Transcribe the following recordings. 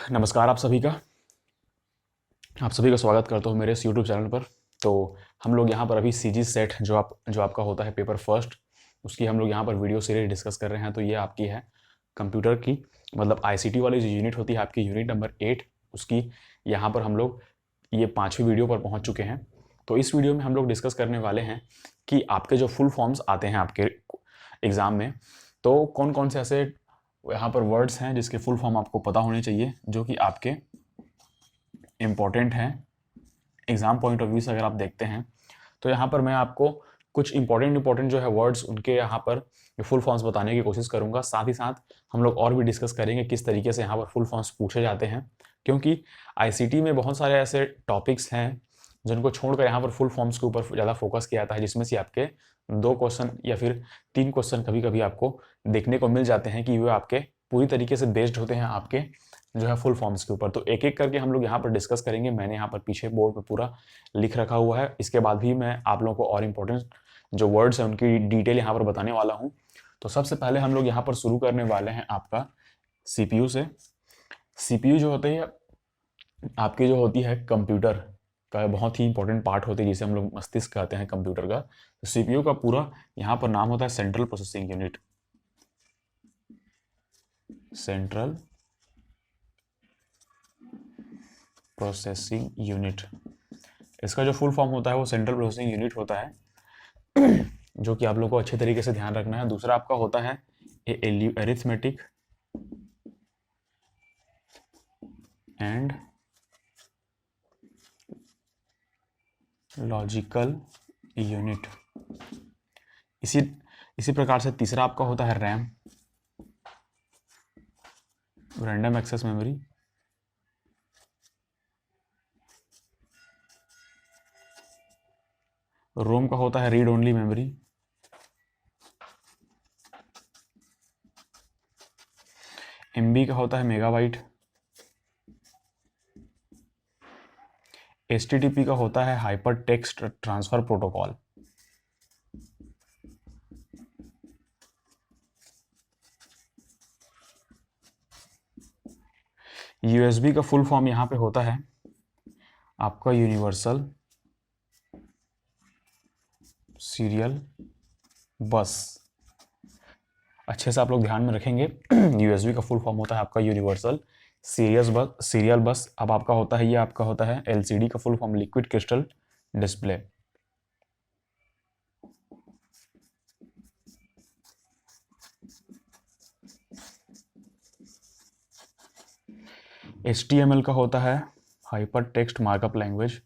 नमस्कार आप सभी का स्वागत करता हूँ मेरे इस यूट्यूब चैनल पर। तो हम लोग यहाँ पर अभी सीजी सेट जो आपका होता है पेपर फर्स्ट, उसकी हम लोग यहाँ पर वीडियो सीरीज डिस्कस कर रहे हैं। तो ये आपकी है कंप्यूटर की, मतलब आईसीटी वाली जो यूनिट होती है आपकी, यूनिट नंबर 8, उसकी यहाँ पर हम लोग ये 5वीं वीडियो पर पहुँच चुके हैं। तो इस वीडियो में हम लोग डिस्कस करने वाले हैं कि आपके जो फुल फॉर्म्स आते हैं आपके एग्ज़ाम में, तो कौन कौन से ऐसे यहाँ पर वर्ड्स हैं जिसके फुल फॉर्म आपको पता होने चाहिए, जो कि आपके इम्पॉर्टेंट हैं एग्ज़ाम पॉइंट ऑफ व्यू से। अगर आप देखते हैं तो यहाँ पर मैं आपको कुछ इंपॉर्टेंट जो है वर्ड्स, उनके यहाँ पर फुल फॉर्म्स बताने की कोशिश करूँगा। साथ ही साथ हम लोग और भी डिस्कस करेंगे किस तरीके से यहाँ पर फुल फॉर्म्स पूछे जाते हैं, क्योंकि आईसीटी में बहुत सारे ऐसे टॉपिक्स हैं जिनको छोड़कर यहाँ पर फुल फॉर्म्स के ऊपर ज़्यादा फोकस किया जाता है, जिसमें से आपके 2 क्वेश्चन या फिर 3 क्वेश्चन कभी कभी आपको देखने को मिल जाते हैं कि वे आपके पूरी तरीके से बेस्ड होते हैं आपके जो है फुल फॉर्म्स के ऊपर। तो एक एक करके हम लोग यहाँ पर डिस्कस करेंगे। मैंने यहाँ पर पीछे बोर्ड पे पूरा लिख रखा हुआ है। इसके बाद भी मैं आप लोगों को और इम्पोर्टेंट जो वर्ड्स हैं उनकी डिटेल यहाँ पर बताने वाला हूँ। तो सबसे पहले हम लोग यहाँ पर शुरू करने वाले हैं आपका सीपीयू से। सीपीयू जो होते हैं आपकी, जो होती है कंप्यूटर का बहुत ही इंपॉर्टेंट पार्ट होती है, जिसे हम लोग मस्तिष्क कहते हैं कंप्यूटर का। तो सीपीयू का पूरा यहाँ पर नाम होता है central processing unit. Central processing unit, इसका जो फुल फॉर्म होता है वो सेंट्रल प्रोसेसिंग यूनिट होता है, जो कि आप लोगों को अच्छे तरीके से ध्यान रखना है। दूसरा आपका होता है अरिथमेटिक एंड लॉजिकल यूनिट। इसी प्रकार से तीसरा आपका होता है रैम, रैंडम एक्सेस मेमोरी। रोम का होता है रीड ओनली मेमोरी। एमबी का होता है मेगाबाइट। एचटीटीपी का होता है hyper text transfer protocol. USB का फुल फॉर्म यहाँ पे होता है आपका यूनिवर्सल सीरियल बस। अच्छे से आप लोग ध्यान में रखेंगे। यूएसबी का फुल फॉर्म होता है आपका यूनिवर्सल सीरियल बस। अब आपका होता है, ये आपका होता है एलसीडी का full form liquid crystal display. HTML का होता है हाइपर टेक्स्ट मार्कअप लैंग्वेज।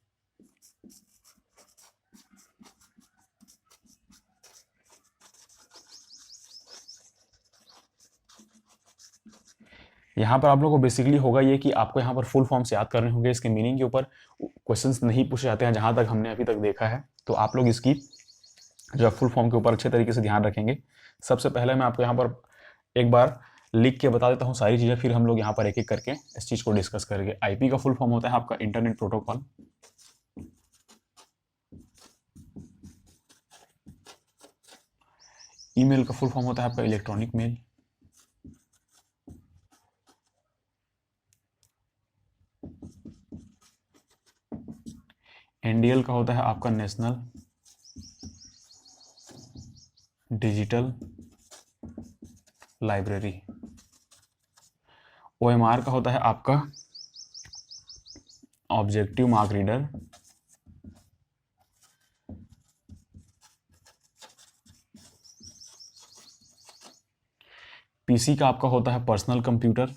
यहाँ पर आप लोगों को बेसिकली होगा ये कि आपको यहाँ पर फुल फॉर्म्स याद करने होंगे। इसके मीनिंग के ऊपर क्वेश्चंस नहीं पूछे जाते हैं जहाँ तक हमने अभी तक देखा है। तो आप लोग इसकी जो फुल फॉर्म के ऊपर अच्छे तरीके से ध्यान रखेंगे। सबसे पहले मैं आपको यहाँ पर एक बार लिख के बता देता हूँ सारी चीज़ें, फिर हम लोग यहाँ पर एक एक करके इस चीज़ को डिस्कस करेंगे। आईपी का फुल फॉर्म होता है आपका इंटरनेट प्रोटोकॉल। ईमेल का फुल फॉर्म होता है आपका इलेक्ट्रॉनिक मेल। एनडीएल का होता है आपका नेशनल डिजिटल लाइब्रेरी। ओएमआर का होता है आपका ऑब्जेक्टिव मार्क रीडर। पीसी का आपका होता है पर्सनल कंप्यूटर।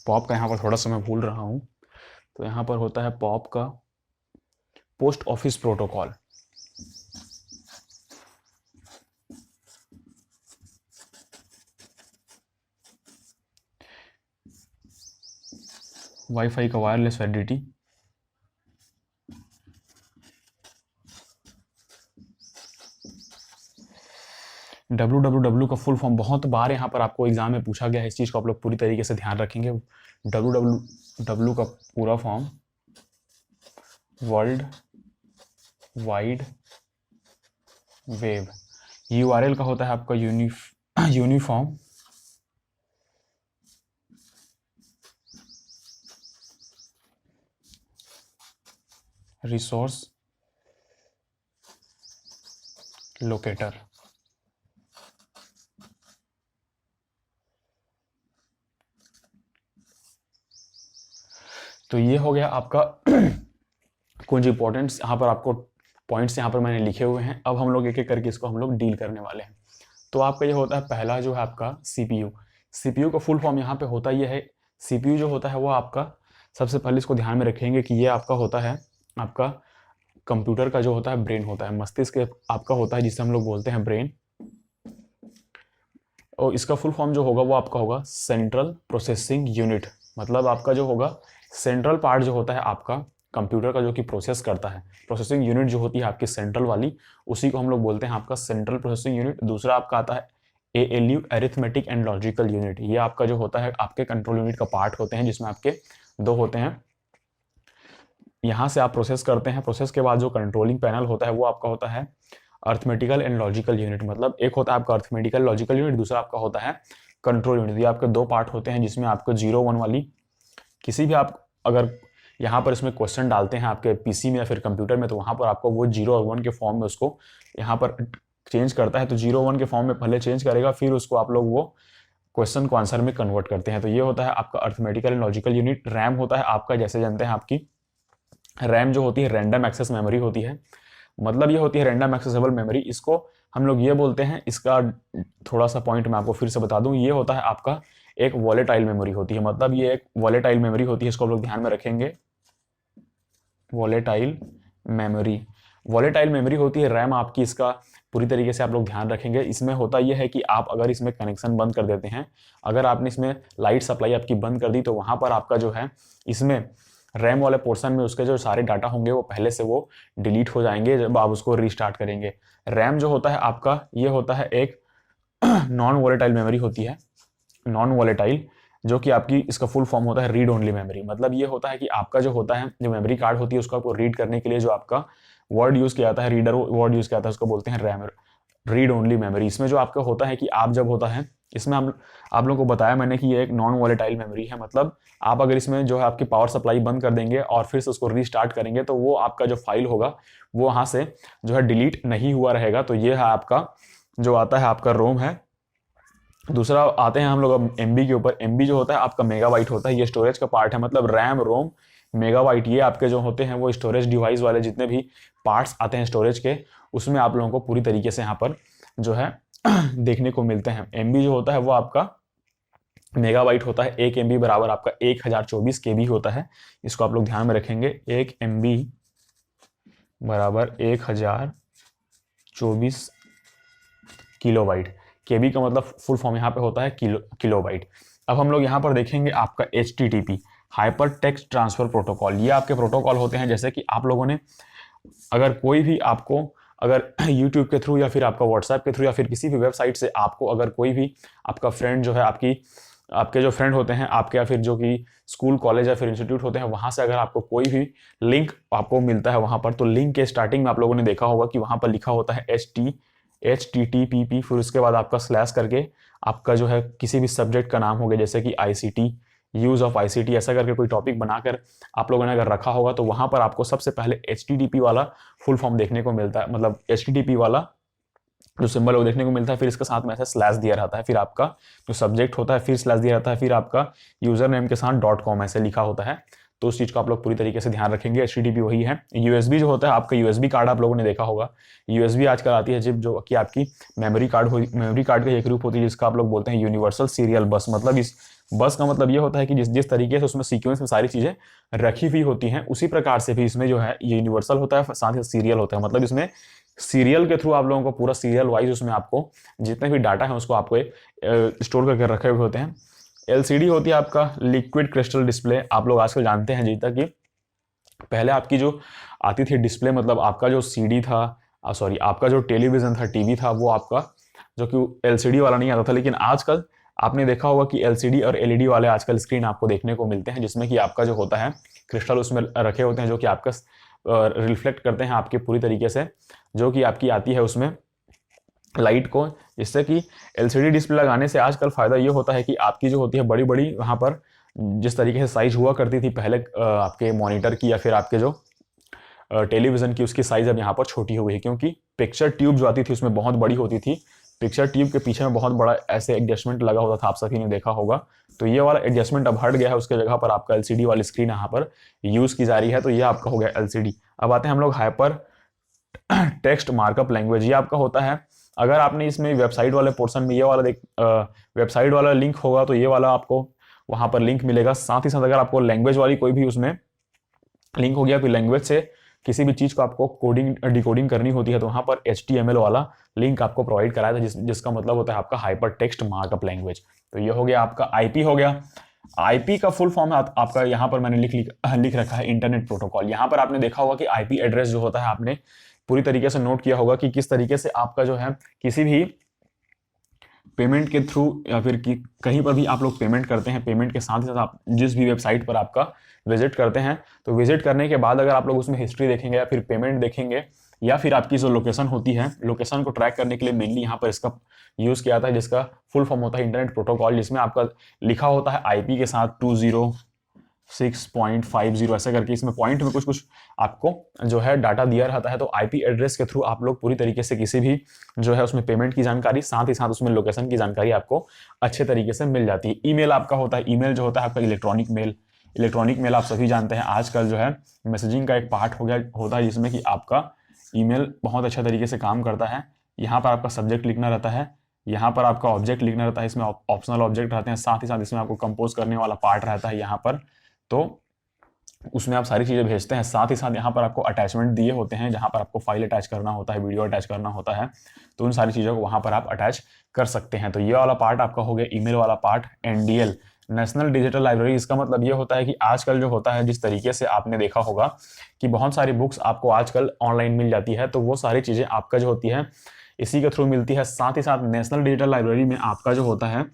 पॉप का यहाँ पर थोड़ा सा मैं भूल रहा हूँ, तो यहाँ पर होता है पॉप का पोस्ट ऑफिस प्रोटोकॉल। वाईफाई का वायरलेस वैलिडिटी। www का फुल फॉर्म बहुत बार यहाँ पर आपको एग्जाम में पूछा गया है। इस चीज़ को आप लोग पूरी तरीके से ध्यान रखेंगे। www का पूरा form world wide web. URL का होता है आपका यूनिफॉर्म रिसोर्स लोकेटर। तो ये हो गया आपका कुछ इंपॉर्टेंट्स यहाँ पर आपको पॉइंट्स यहाँ पर मैंने लिखे हुए हैं। अब हम लोग एक एक करके इसको हम लोग डील करने वाले हैं। तो आपका ये होता है पहला जो है आपका सीपीयू। सीपीयू का फुल फॉर्म यहाँ पे होता ये है, सीपीयू जो होता है वो आपका, सबसे पहले इसको ध्यान में रखेंगे कि ये आपका होता है आपका कंप्यूटर का जो होता है ब्रेन होता है, मस्तिष्क आपका होता है जिसे हम लोग बोलते हैं ब्रेन। और इसका फुल फॉर्म जो होगा वो आपका होगा सेंट्रल प्रोसेसिंग यूनिट। मतलब आपका जो होगा सेंट्रल पार्ट जो होता है आपका कंप्यूटर का जो कि प्रोसेस करता है, प्रोसेसिंग यूनिट जो होती है आपकी सेंट्रल वाली, उसी को हम लोग बोलते हैं आपका सेंट्रल प्रोसेसिंग यूनिट। दूसरा आपका आता है ALU arithmetic and logical unit. ये आपका जो होता है आपके कंट्रोल यूनिट का पार्ट होते हैं, जिसमें आपके दो होते हैं। यहाँ से आप प्रोसेस करते हैं, प्रोसेस के बाद जो कंट्रोलिंग पैनल होता है वो आपका होता है अर्थमेटिकल एंड लॉजिकल यूनिट। मतलब एक होता है आपका अर्थमेटिकल लॉजिकल यूनिट, दूसरा आपका होता है कंट्रोल यूनिट। ये आपके दो पार्ट होते हैं, जिसमें आपको 0-1 वाली किसी भी आप अगर यहाँ पर इसमें क्वेश्चन डालते हैं आपके पीसी में या फिर कंप्यूटर में, तो वहाँ पर आपको वो 0 और 1 के फॉर्म में उसको यहाँ पर चेंज करता है। तो 0-1 के फॉर्म में पहले चेंज करेगा, फिर उसको आप लोग वो क्वेश्चन को आंसर में कन्वर्ट करते हैं। तो ये होता है आपका arithmetical and logical unit. RAM होता है आपका, जैसे जानते हैं आपकी रैम जो होती है रैंडम एक्सेस मेमोरी होती है। मतलब ये होती है रैंडम एक्सेसिबल मेमोरी। इसको हम लोग ये बोलते हैं, इसका थोड़ा सा पॉइंट मैं आपको फिर से बता दूं, ये होता है आपका एक वॉलेटाइल मेमोरी होती है। मतलब ये एक वॉलेटाइल मेमोरी होती है, इसको हम लोग ध्यान में रखेंगे। वॉलेटाइल मेमोरी, वॉलेटाइल मेमोरी होती है रैम आपकी। इसका पूरी तरीके से आप लोग ध्यान रखेंगे। इसमें होता यह है कि आप अगर इसमें कनेक्शन बंद कर देते हैं, अगर आपने इसमें लाइट सप्लाई आपकी बंद कर दी, तो वहाँ पर आपका जो है इसमें रैम वाले पोर्शन में उसके जो सारे डाटा होंगे वो पहले से वो डिलीट हो जाएंगे जब आप उसको रीस्टार्ट करेंगे। रैम जो होता है आपका ये होता है एक नॉन वॉलेटाइल मेमोरी होती है, नॉन वॉलेटाइल, जो कि आपकी इसका फुल फॉर्म होता है रीड ओनली मेमोरी। मतलब ये होता है कि आपका जो होता है जो मेमोरी कार्ड होती है उसको आपको रीड करने के लिए जो आपका वर्ड यूज किया जाता है, रीडर वर्ड यूज किया जाता है, उसको बोलते हैं रैम, रीड ओनली मेमोरी। इसमें जो आपका होता है कि आप जब होता है इसमें आप लोगों को बताया मैंने कि ये एक नॉन वॉलेटाइल मेमोरी है। मतलब आप अगर इसमें जो है आपकी पावर सप्लाई बंद कर देंगे और फिर से उसको रीस्टार्ट करेंगे, तो वो आपका जो फाइल होगा वो वहाँ से जो है डिलीट नहीं हुआ रहेगा। तो ये है आपका जो आता है आपका रोम है। दूसरा आते हैं हम लोग अब एमबी के ऊपर। एमबी जो होता है आपका मेगाबाइट होता है, ये स्टोरेज का पार्ट है। मतलब रैम, रोम, मेगाबाइट, ये आपके जो होते हैं वो स्टोरेज डिवाइस वाले जितने भी पार्ट्स आते हैं स्टोरेज के, उसमें आप लोगों को पूरी तरीके से यहाँ पर जो है देखने को मिलते हैं। एमबी जो होता है वो आपका मेगाबाइट होता है। 1 MB बराबर आपका 1024 KB होता है। इसको आप लोग ध्यान में रखेंगे। 1 MB बराबर 1024 किलोबाइट। केबी का मतलब फुल फॉर्म यहाँ पे होता है किलोबाइट। अब हम लोग यहाँ पर देखेंगे आपका HTTP, hyper text transfer protocol. ये आपके प्रोटोकॉल होते हैं, जैसे कि आप लोगों ने अगर कोई भी आपको अगर YouTube के थ्रू या फिर आपका WhatsApp के थ्रू या फिर किसी भी वेबसाइट से आपको अगर कोई भी आपका फ्रेंड जो है आपके जो फ्रेंड होते हैं आपके, या फिर जो कि स्कूल कॉलेज या फिर इंस्टीट्यूट होते हैं, वहाँ से अगर आपको कोई भी लिंक आपको मिलता है वहाँ पर, तो लिंक के स्टार्टिंग में आप लोगों ने देखा होगा कि वहाँ पर लिखा होता है HTTP, फिर उसके बाद आपका स्लैश करके आपका जो है किसी भी सब्जेक्ट का नाम हो गया, जैसे कि ICT, यूज ऑफ ICT, ऐसा करके कोई टॉपिक बनाकर आप लोगों ने अगर रखा होगा, तो वहाँ पर आपको सबसे पहले HTTP वाला फुल फॉर्म देखने को मिलता है। मतलब HTTP वाला जो सिंबल वो देखने को मिलता है, फिर इसके साथ में ऐसा स्लैश दिया रहता है, फिर आपका जो सब्जेक्ट होता है फिर स्लैश दिया रहता है, फिर आपका यूजर नेम के साथ .com ऐसे लिखा होता है। तो उस चीज़ को आप लोग पूरी तरीके से ध्यान रखेंगे। HTTP वही है। USB जो होता है आपका USB कार्ड आप लोगों ने देखा होगा। USB आजकल आती है जिप, जो कि आपकी मेमोरी कार्ड का एक रूप होती है, जिसका आप लोग बोलते हैं यूनिवर्सल सीरियल बस। मतलब इस बस का मतलब ये होता है कि जिस तरीके से उसमें सीक्वेंस में सारी चीज़ें रखी हुई होती हैं, उसी प्रकार से भी इसमें जो है यूनिवर्सल होता है, साथ ही सीरियल होता है। मतलब इसमें सीरियल के थ्रू आप लोगों को पूरा सीरियल वाइज उसमें आपको जितने भी डाटा है उसको आपको स्टोर करके रखे हुए होते हैं। LCD होती है आपका लिक्विड क्रिस्टल डिस्प्ले। आप लोग आजकल जानते हैं जीता कि पहले आपकी जो आती थी डिस्प्ले, मतलब आपका जो CD था, सॉरी आपका जो टेलीविजन था, टीवी था, वो आपका जो कि LCD वाला नहीं आता था। लेकिन आजकल आपने देखा होगा कि LCD और LED वाले आजकल स्क्रीन आपको देखने को मिलते हैं, जिसमें कि आपका जो होता है क्रिस्टल उसमें रखे होते हैं, जो कि आपका रिफ्लेक्ट करते हैं आपके पूरी तरीके से, जो कि आपकी आती है उसमें लाइट को, जिससे कि एलसीडी डिस्प्ले लगाने से आजकल फ़ायदा ये होता है कि आपकी जो होती है बड़ी बड़ी वहाँ पर जिस तरीके से साइज हुआ करती थी पहले आपके मॉनिटर की या फिर आपके जो टेलीविज़न की, उसकी साइज़ अब यहाँ पर छोटी हो गई है, क्योंकि पिक्चर ट्यूब जो आती थी उसमें बहुत बड़ी होती थी। पिक्चर ट्यूब के पीछे में बहुत बड़ा ऐसे एडजस्टमेंट लगा होता था, आप सभी ने देखा होगा। तो ये वाला एडजस्टमेंट अब हट गया है, उसके जगह पर आपका एलसीडी वाली स्क्रीन यहाँ पर यूज़ की जा रही है। तो ये आपका हो गया एलसीडी। अब आते हैं हम लोग हाइपर टेक्स्ट मार्कअप लैंग्वेज। ये आपका होता है, अगर आपने इसमें वेबसाइट वाले पोर्शन में ये वाला वेबसाइट वाला लिंक होगा तो ये वाला आपको वहाँ पर लिंक मिलेगा। साथ ही साथ अगर आपको लैंग्वेज वाली कोई भी उसमें लिंक हो गया, फिर लैंग्वेज से किसी भी चीज़ को आपको कोडिंग डिकोडिंग करनी होती है तो वहाँ पर HTML वाला लिंक आपको प्रोवाइड कराया था, जिसका मतलब होता है आपका हाइपर टेक्स्ट मार्कअप लैंग्वेज। तो ये हो गया आपका IP हो गया। IP का फुल फॉर्म आपका यहाँ पर मैंने लिख रखा है इंटरनेट प्रोटोकॉल। यहाँ पर आपने देखा होगा कि IP एड्रेस जो होता है आपने पूरी तरीके से नोट किया होगा कि किस तरीके से आपका जो है किसी भी पेमेंट के थ्रू या फिर कहीं पर भी आप लोग पेमेंट करते हैं, पेमेंट के साथ ही साथ आप जिस भी वेबसाइट पर आपका विजिट करते हैं, तो विजिट करने के बाद अगर आप लोग उसमें हिस्ट्री देखेंगे या फिर पेमेंट देखेंगे या फिर आपकी जो लोकेशन होती है, लोकेशन को ट्रैक करने के लिए मेनली यहाँ पर इसका यूज़ किया जाता है, जिसका फुल फॉर्म होता है इंटरनेट प्रोटोकॉल, जिसमें आपका लिखा होता है IP के साथ 206.50 ऐसा करके इसमें पॉइंट में कुछ कुछ आपको जो है डाटा दिया रहता है। तो IP एड्रेस के थ्रू आप लोग पूरी तरीके से किसी भी जो है उसमें पेमेंट की जानकारी, साथ ही साथ उसमें लोकेशन की जानकारी आपको अच्छे तरीके से मिल जाती है। ईमेल आपका होता है, ईमेल जो होता है आपका इलेक्ट्रॉनिक मेल आप सभी जानते हैं आजकल जो है मैसेजिंग का एक पार्ट हो गया होता है, जिसमें कि आपका ईमेल बहुत अच्छा तरीके से काम करता है। यहाँ पर आपका सब्जेक्ट लिखना रहता है, यहाँ पर आपका ऑब्जेक्ट लिखना रहता है, इसमें ऑप्शनल ऑब्जेक्ट रहते हैं, साथ ही साथ इसमें आपको कंपोज करने वाला पार्ट रहता है यहाँ पर, तो उसमें आप सारी चीज़ें भेजते हैं। साथ ही साथ यहाँ पर आपको अटैचमेंट दिए होते हैं, जहाँ पर आपको फाइल अटैच करना होता है, वीडियो अटैच करना होता है, तो उन सारी चीज़ों को वहाँ पर आप अटैच कर सकते हैं। तो ये वाला पार्ट आपका हो गया ईमेल वाला part. NDL national digital library, इसका मतलब ये होता है कि आजकल जो होता है जिस तरीके से आपने देखा होगा कि बहुत सारी बुक्स आपको आजकल ऑनलाइन मिल जाती है, तो वो सारी चीज़ें आपका जो होती है इसी के थ्रू मिलती है। साथ ही साथ नेशनल डिजिटल लाइब्रेरी में आपका जो होता है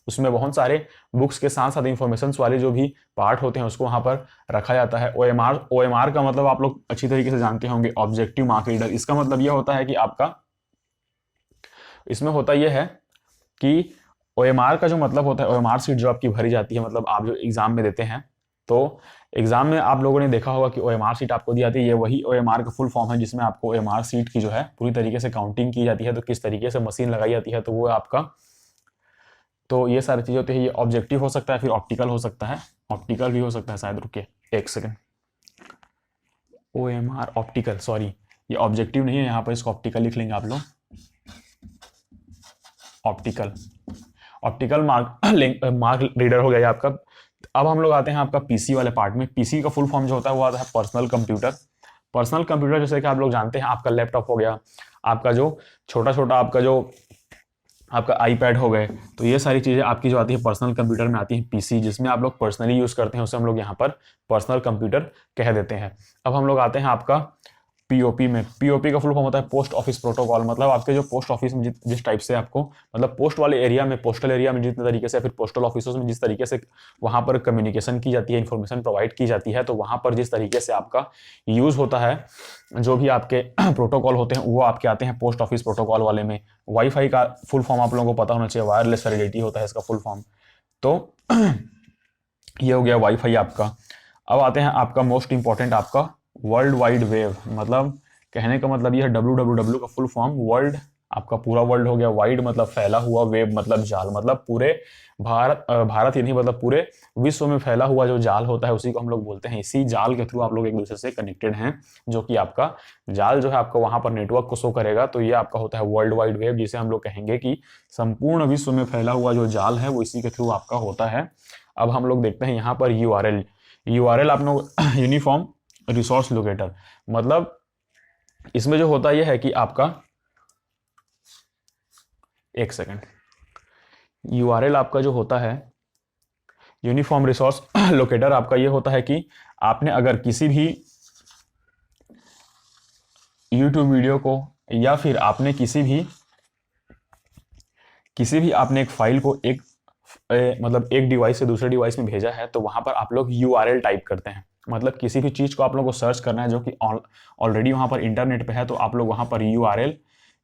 उसमें बहुत सारे बुक्स के साथ साथ इंफॉर्मेशन वाले जो भी पार्ट होते हैं उसको वहाँ पर रखा जाता है। OMR का मतलब आप लोग अच्छी तरीके से जानते होंगे, ऑब्जेक्टिव मार्क रीडर। इसका मतलब यह होता है कि आपका इसमें होता यह है कि OMR का जो मतलब होता है, OMR सीट जो आपकी भरी जाती है, मतलब आप जो एग्जाम में देते हैं, तो एग्जाम में आप लोगों ने देखा होगा कि OMR सीट आपको दी जाती है। ये वही OMR का फुल फॉर्म है जिसमें आपको OMR सीट की जो है पूरी तरीके से काउंटिंग की जाती है, तो किस तरीके से मशीन लगाई जाती है, तो वो आपका, तो ये सारी चीज़ें होती है। ये ऑब्जेक्टिव हो सकता है, फिर ऑप्टिकल हो सकता है, ऑप्टिकल भी हो सकता है शायद, रुकिए एक सेकेंड, OMR ऑप्टिकल, सॉरी ये ऑब्जेक्टिव नहीं है, यहाँ पर इसको ऑप्टिकल लिख लेंगे आप लोग, ऑप्टिकल मार्क रीडर हो गया आपका। अब हम लोग आते हैं आपका PC वाले पार्ट में। PC का फुल फॉर्म जो होता है वो आता है पर्सनल कंप्यूटर। जैसे कि आप लोग जानते हैं आपका लैपटॉप हो गया, आपका जो छोटा आपका जो आपका iPad हो गए, तो ये सारी चीज़ें आपकी जो आती है पर्सनल कंप्यूटर में आती है PC, जिसमें आप लोग पर्सनली यूज़ करते हैं, उसे हम लोग यहाँ पर पर्सनल कंप्यूटर कह देते हैं। अब हम लोग आते हैं आपका POP में। POP का फुल फॉर्म होता है पोस्ट ऑफिस प्रोटोकॉल, मतलब आपके जो पोस्ट ऑफिस में जिस टाइप से आपको, मतलब पोस्ट वाले एरिया में, पोस्टल एरिया में जितने तरीके से, फिर पोस्टल ऑफिसों में जिस तरीके से वहाँ पर कम्युनिकेशन की जाती है, इन्फॉर्मेशन प्रोवाइड की जाती है, तो वहाँ पर जिस तरीके से आपका यूज़ होता है, जो भी आपके प्रोटोकॉल होते हैं वो आपके आते हैं पोस्ट ऑफिस प्रोटोकॉल वाले में। वाईफाई का फुल फॉर्म आप लोगों को पता होना चाहिए, वायरलेस फैसिलिटी होता है इसका फुल फॉर्म। तो ये हो गया वाईफाई आपका। अब आते हैं आपका मोस्ट इंपॉर्टेंट आपका वर्ल्ड वाइड वेब, मतलब कहने का मतलब यह है WWW का फुल फॉर्म वर्ल्ड, आपका पूरा वर्ल्ड हो गया, वाइड मतलब फैला हुआ, वेब मतलब जाल, मतलब पूरे भारत ही नहीं, मतलब पूरे विश्व में फैला हुआ जो जाल होता है उसी को हम लोग बोलते हैं। इसी जाल के थ्रू आप लोग एक दूसरे से कनेक्टेड हैं, जो कि आपका जाल जो है आपका वहां पर नेटवर्क को शो करेगा, तो ये आपका होता है वर्ल्ड वाइड वेब, जिसे हम लोग कहेंगे कि संपूर्ण विश्व में फैला हुआ जो जाल है वो इसी के थ्रू आपका होता है। अब हम लोग देखते हैं यहाँ पर URL आप लोग यूनिफॉर्म रिसोर्स लोकेटर, मतलब इसमें जो होता यह है कि आपका, एक सेकेंड, URL आपका जो होता है यूनिफॉर्म रिसोर्स लोकेटर, आपका ये होता है कि आपने अगर किसी भी YouTube वीडियो को या फिर आपने किसी भी आपने एक फाइल को मतलब एक डिवाइस से दूसरे डिवाइस में भेजा है, तो वहां पर आप लोग URL टाइप करते हैं। मतलब किसी भी चीज़ को आप लोगों को सर्च करना है जो कि ऑलरेडी वहाँ पर इंटरनेट पे है, तो आप लोग वहाँ पर URL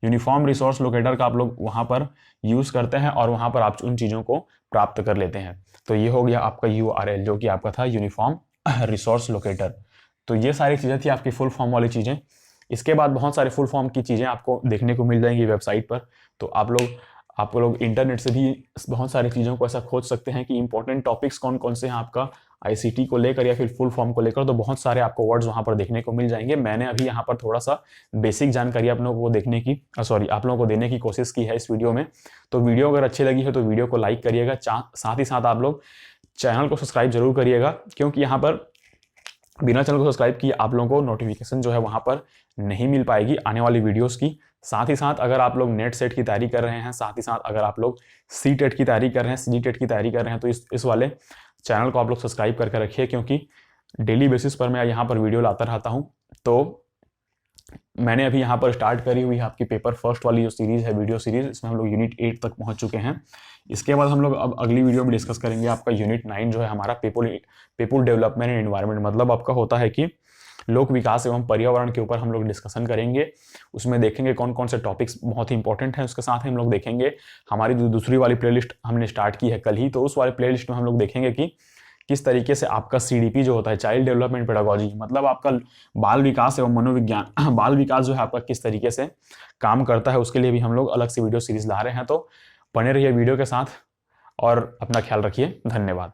यूनिफॉर्म रिसोर्स लोकेटर का आप लोग वहाँ पर यूज़ करते हैं और वहाँ पर आप उन चीज़ों को प्राप्त कर लेते हैं। तो ये हो गया आपका URL जो कि आपका था यूनिफॉर्म रिसोर्स लोकेटर। तो ये सारी चीज़ें थी आपकी फुल फॉर्म वाली चीज़ें। इसके बाद बहुत सारे फुल फॉर्म की चीज़ें आपको देखने को मिल जाएंगी वेबसाइट पर। तो आप लोग इंटरनेट से भी बहुत सारी चीज़ों को ऐसा खोज सकते हैं कि इंपॉर्टेंट टॉपिक्स कौन कौन से हैं आपका ICT को लेकर या फिर फुल फॉर्म को लेकर। तो बहुत सारे आपको वर्ड्स वहाँ पर देखने को मिल जाएंगे। मैंने अभी यहाँ पर थोड़ा सा बेसिक जानकारी आप लोगों को आप लोगों को देने की कोशिश की है इस वीडियो में। तो वीडियो अगर अच्छी लगी है तो वीडियो को लाइक करिएगा, साथ ही साथ आप लोग चैनल को सब्सक्राइब जरूर करिएगा, क्योंकि यहाँ पर बिना चैनल को सब्सक्राइब किए आप लोगों को नोटिफिकेशन जो है वहाँ पर नहीं मिल पाएगी आने वाली वीडियोस की। साथ ही साथ अगर आप लोग नेट सेट की तैयारी कर रहे हैं, साथ ही साथ अगर आप लोग CTET की तैयारी कर रहे हैं, CGTET की तैयारी कर रहे हैं, तो इस वाले चैनल को आप लोग सब्सक्राइब करके रखिए, क्योंकि डेली बेसिस पर मैं यहाँ पर वीडियो लाता रहता हूँ। तो मैंने अभी यहाँ पर स्टार्ट करी हुई है आपकी पेपर फर्स्ट वाली जो सीरीज़ है, वीडियो सीरीज़, इसमें हम लोग यूनिट 8 तक पहुँच चुके हैं। इसके बाद हम लोग अब अगली वीडियो में डिस्कस करेंगे आपका यूनिट 9 जो है हमारा पीपुल डेवलपमेंट एंड एनवायरनमेंट। मतलब आपका होता है कि लोक विकास एवं पर्यावरण के ऊपर हम लोग डिस्कशन करेंगे। उसमें देखेंगे कौन कौन से टॉपिक्स बहुत ही इंपॉर्टेंट हैं। उसके साथ ही हम लोग देखेंगे हमारी दूसरी वाली प्लेलिस्ट हमने स्टार्ट की है कल ही, तो उस वाली प्लेलिस्ट में हम लोग देखेंगे कि किस तरीके से आपका CDP जो होता है, चाइल्ड डेवलपमेंट पेडागोजी, मतलब आपका बाल विकास एवं मनोविज्ञान बाल विकास जो है आपका किस तरीके से काम करता है, उसके लिए भी हम लोग अलग से वीडियो सीरीज ला रहे हैं। तो बने रहिए वीडियो के साथ और अपना ख्याल रखिए। धन्यवाद।